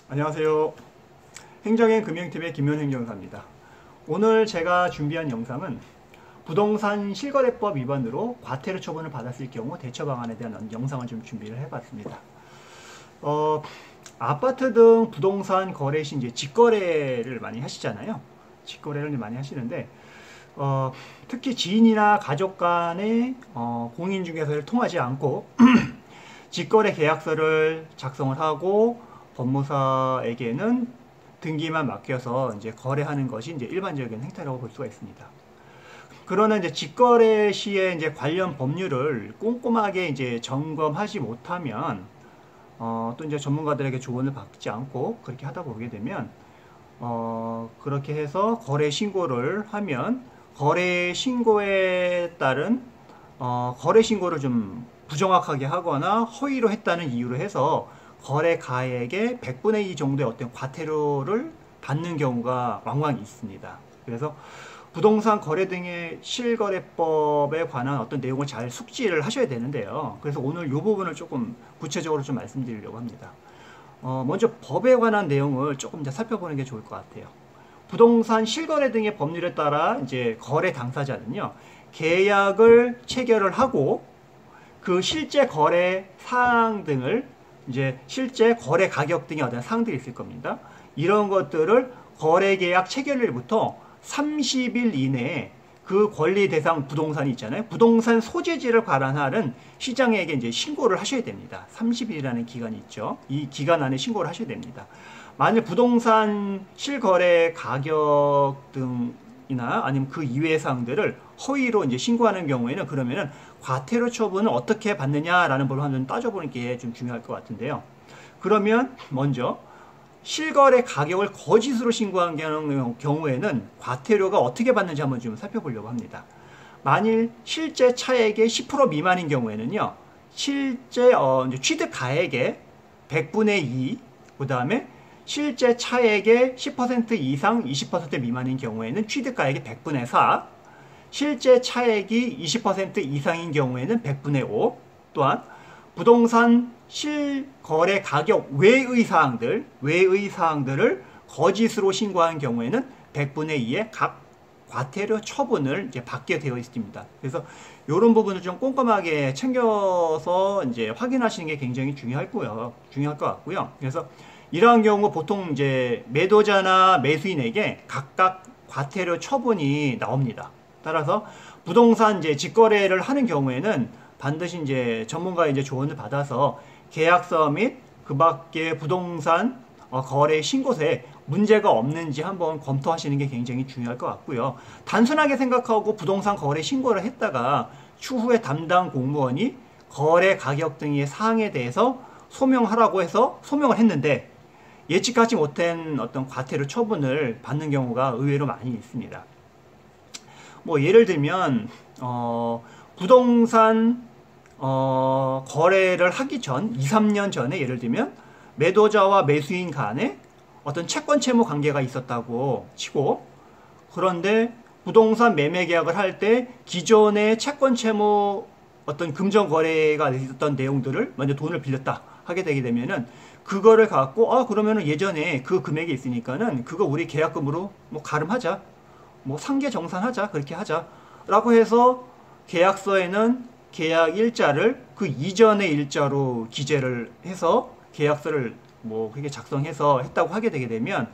안녕하세요. 행정의 금융팀의 김현행정사입니다. 오늘 제가 준비한 영상은 부동산 실거래법 위반으로 과태료 처분을 받았을 경우 대처 방안에 대한 영상을 좀 준비를 해봤습니다. 아파트 등 부동산 거래 시 이제 직거래를 많이 하시잖아요. 직거래를 많이 하시는데 특히 지인이나 가족 간의 공인중개사를 통하지 않고 직거래 계약서를 작성을 하고 법무사에게는 등기만 맡겨서 이제 거래하는 것이 이제 일반적인 행태라고 볼 수가 있습니다. 그러나 이제 직거래 시에 이제 관련 법률을 꼼꼼하게 이제 점검하지 못하면 또 이제 전문가들에게 조언을 받지 않고 그렇게 하다 보게 되면 그렇게 해서 거래 신고를 하면 거래 신고에 따른 거래 신고를 좀 부정확하게 하거나 허위로 했다는 이유로 해서 거래가액의 100분의 2 정도의 어떤 과태료를 받는 경우가 왕왕 있습니다. 그래서 부동산 거래 등의 실거래법에 관한 어떤 내용을 잘 숙지를 하셔야 되는데요. 그래서 오늘 이 부분을 조금 구체적으로 좀 말씀드리려고 합니다. 먼저 법에 관한 내용을 조금 더 살펴보는 게 좋을 것 같아요. 부동산 실거래 등의 법률에 따라 이제 거래 당사자는요, 계약을 체결을 하고 그 실제 거래 사항 등을 이제 실제 거래 가격 등의 어떤 사항들이 있을 겁니다. 이런 것들을 거래계약 체결일부터 30일 이내에 그 권리 대상 부동산이 있잖아요. 부동산 소재지를 관할하는 시장에게 이제 신고를 하셔야 됩니다. 30일이라는 기간이 있죠. 이 기간 안에 신고를 하셔야 됩니다. 만일 부동산 실거래 가격 등이나 아니면 그 이외의 사항들을 허위로 이제 신고하는 경우에는 그러면은 과태료 처분을 어떻게 받느냐라는 부분을 한번 따져보는 게 좀 중요할 것 같은데요. 그러면 먼저 실거래 가격을 거짓으로 신고한 경우에는 과태료가 어떻게 받는지 한번 좀 살펴보려고 합니다. 만일 실제 차액의 10% 미만인 경우에는요, 실제 취득가액의 100분의 2, 그 다음에 실제 차액의 10% 이상 20% 미만인 경우에는 취득가액의 100분의 4, 실제 차액이 20% 이상인 경우에는 100분의 5, 또한 부동산 실거래 가격 외의 사항들을 거짓으로 신고한 경우에는 100분의 2의 각 과태료 처분을 이제 받게 되어 있습니다. 그래서 이런 부분을 좀 꼼꼼하게 챙겨서 이제 확인하시는 게 굉장히 중요할 것 같고요. 그래서 이러한 경우 보통 이제 매도자나 매수인에게 각각 과태료 처분이 나옵니다. 따라서 부동산 이제 직거래를 하는 경우에는 반드시 이제 전문가의 이제 조언을 받아서 계약서 및 그 밖의 부동산 거래 신고서에 문제가 없는지 한번 검토하시는 게 굉장히 중요할 것 같고요. 단순하게 생각하고 부동산 거래 신고를 했다가 추후에 담당 공무원이 거래 가격 등의 사항에 대해서 소명하라고 해서 소명을 했는데 예측하지 못한 어떤 과태료 처분을 받는 경우가 의외로 많이 있습니다. 뭐 예를 들면 부동산 거래를 하기 전 2, 3년 전에 예를 들면 매도자와 매수인 간에 어떤 채권 채무 관계가 있었다고 치고, 그런데 부동산 매매 계약을 할 때 기존의 채권 채무 어떤 금전 거래가 있었던 내용들을 먼저 돈을 빌렸다 하게 되게 되면은 그거를 갖고 그러면은 예전에 그 금액이 있으니까는 그거 우리 계약금으로 뭐 가름하자, 뭐 상계 정산하자, 그렇게 하자 라고 해서 계약서에는 계약 일자를 그 이전의 일자로 기재를 해서 계약서를 뭐 그렇게 작성해서 했다고 하게 되게 되면,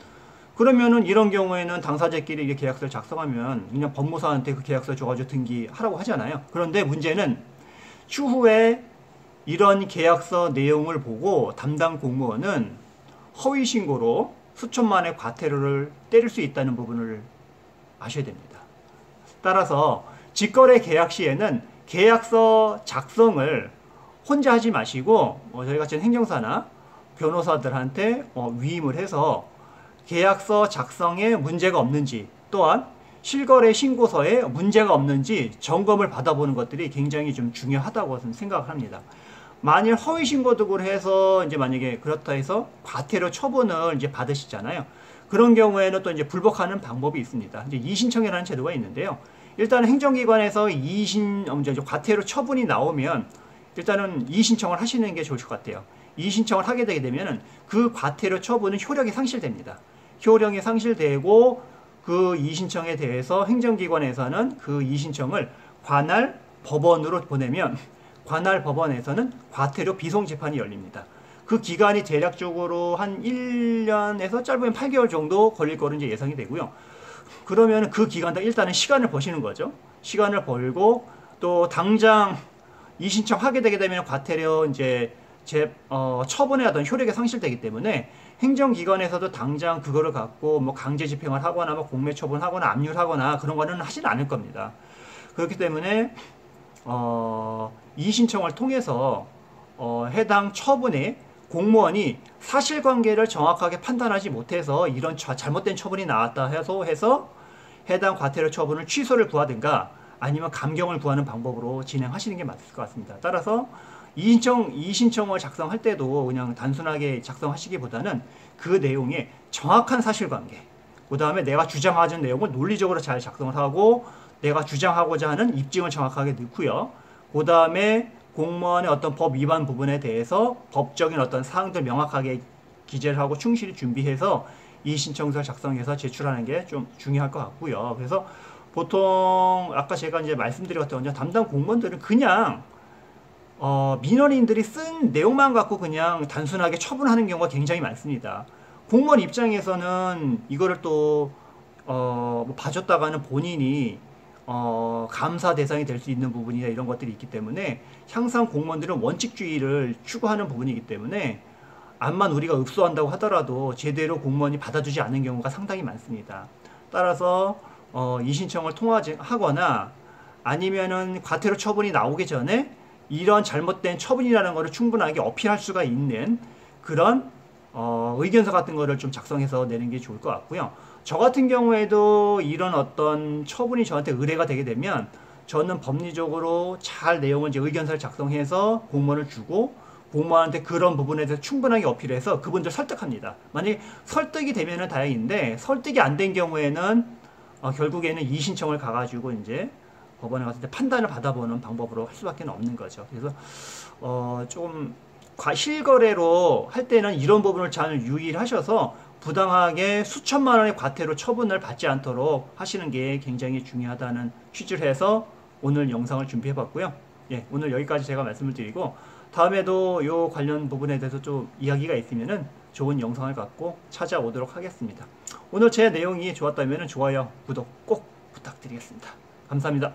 그러면은 이런 경우에는 당사자끼리 이게 계약서를 작성하면 그냥 법무사한테 그 계약서 줘가지고 등기하라고 하잖아요. 그런데 문제는 추후에 이런 계약서 내용을 보고 담당 공무원은 허위 신고로 수천만의 과태료를 때릴 수 있다는 부분을 아셔야 됩니다. 따라서 직거래 계약 시에는 계약서 작성을 혼자 하지 마시고 저희 같은 행정사나 변호사들한테 위임을 해서 계약서 작성에 문제가 없는지, 또한 실거래 신고서에 문제가 없는지 점검을 받아보는 것들이 굉장히 좀 중요하다고 생각을 합니다. 만일 허위 신고 등으로 해서 이제 만약에 그렇다 해서 과태료 처분을 이제 받으시잖아요. 그런 경우에는 또 이제 불복하는 방법이 있습니다. 이제 이의신청이라는 제도가 있는데요. 일단 행정기관에서 과태료 처분이 나오면 일단은 이의신청을 하시는 게 좋을 것 같아요. 이의신청을 하게 되게 되면 그 과태료 처분은 효력이 상실됩니다. 효력이 상실되고 그 이의신청에 대해서 행정기관에서는 그 이의신청을 관할 법원으로 보내면 관할 법원에서는 과태료 비송재판이 열립니다. 그 기간이 대략적으로 한 1년에서 짧으면 8개월 정도 걸릴 거로 이제 예상이 되고요. 그러면 그 기간 동안 일단은 시간을 버시는 거죠. 시간을 벌고 또 당장 이의신청하게 되게 되면 과태료 이제 처분의 어떤 효력이 상실되기 때문에 행정기관에서도 당장 그거를 갖고 뭐 강제 집행을 하거나 뭐 공매 처분하거나 압류하거나 그런 거는 하진 않을 겁니다. 그렇기 때문에 이의신청을 통해서 해당 처분에 공무원이 사실관계를 정확하게 판단하지 못해서 이런 잘못된 처분이 나왔다 해서 해당 과태료 처분을 취소를 구하든가 아니면 감경을 구하는 방법으로 진행하시는 게 맞을 것 같습니다. 따라서 이의신청을 작성할 때도 그냥 단순하게 작성하시기보다는 그 내용에 정확한 사실관계, 그 다음에 내가 주장하는 내용을 논리적으로 잘 작성을 하고 내가 주장하고자 하는 입증을 정확하게 넣고요. 그 다음에 공무원의 어떤 법 위반 부분에 대해서 법적인 어떤 사항들 명확하게 기재를 하고 충실히 준비해서 이의신청서를 작성해서 제출하는 게 좀 중요할 것 같고요. 그래서 보통 아까 제가 이제 말씀드렸던 담당 공무원들은 그냥 민원인들이 쓴 내용만 갖고 그냥 단순하게 처분하는 경우가 굉장히 많습니다. 공무원 입장에서는 이거를 또 뭐 봐줬다가는 본인이 감사 대상이 될 수 있는 부분이나 이런 것들이 있기 때문에 항상 공무원들은 원칙주의를 추구하는 부분이기 때문에 암만 우리가 읍소한다고 하더라도 제대로 공무원이 받아주지 않는 경우가 상당히 많습니다. 따라서 이의신청을 통하거나 아니면은 과태료 처분이 나오기 전에 이런 잘못된 처분이라는 것을 충분하게 어필할 수가 있는 그런 의견서 같은 거를 좀 작성해서 내는 게 좋을 것 같고요. 저 같은 경우에도 이런 어떤 처분이 저한테 의뢰가 되게 되면 저는 법리적으로 잘 내용을 이제 의견서를 작성해서 공무원을 주고 공무원한테 그런 부분에 대해서 충분하게 어필해서 그분들 설득합니다. 만약에 설득이 되면은 다행인데 설득이 안 된 경우에는 결국에는 이의신청을 가가지고 이제 법원에 갔을 때 판단을 받아보는 방법으로 할 수밖에 없는 거죠. 그래서 좀 실거래로 할 때는 이런 부분을 잘 유의를 하셔서 부당하게 수천만 원의 과태료 처분을 받지 않도록 하시는 게 굉장히 중요하다는 취지를 해서 오늘 영상을 준비해 봤고요. 예, 오늘 여기까지 제가 말씀을 드리고 다음에도 이 관련 부분에 대해서 좀 이야기가 있으면은 좋은 영상을 갖고 찾아오도록 하겠습니다. 오늘 제 내용이 좋았다면 좋아요, 구독 꼭 부탁드리겠습니다. 감사합니다.